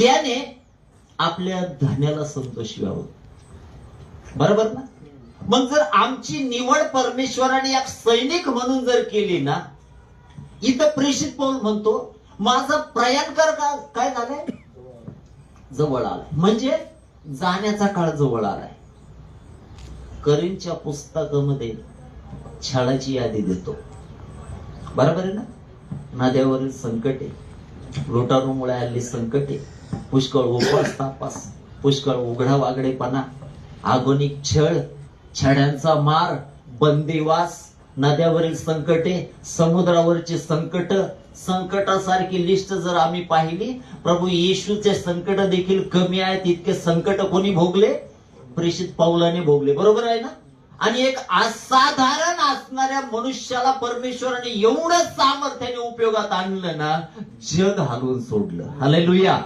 त्याने आपल्या धन्याला संतोषी व्हावं. बरोबर ना? मग जर आमची निवड परमेश्वराने एक सैनिक म्हणून जर केली ना, इथं प्रेषित पौल म्हणतो माझं प्रयाण कर काय झालंय, जवळ आलाय. म्हणजे जाण्याचा काळ जवळ आलाय. करीनच्या पुस्तकामध्ये छळाची यादी देतो. बरोबर आहे ना? नद्यावरील संकटे, लुटारूमुळे आलेली संकटे, पुष्कळ उपवास तापास, पुष्कळ उघडा वागडेपणा, आगोनिक छळ, छड्यांचा मार, बंदिवास, नद्यावरील संकटे, समुद्रावरची संकट, संकटासारखी लिस्ट जर आम्ही पाहिली, प्रभू येशूचे संकट देखील कमी आहेत इतके संकट कोणी भोगले? प्रेषित पौलाने भोगले. बरोबर आहे ना? आणि एक असाधारण असणाऱ्या मनुष्याला परमेश्वराने एवढं सामर्थ्याने उपयोगात आणलं ना, जग हलवून सोडलं. हालेलुया.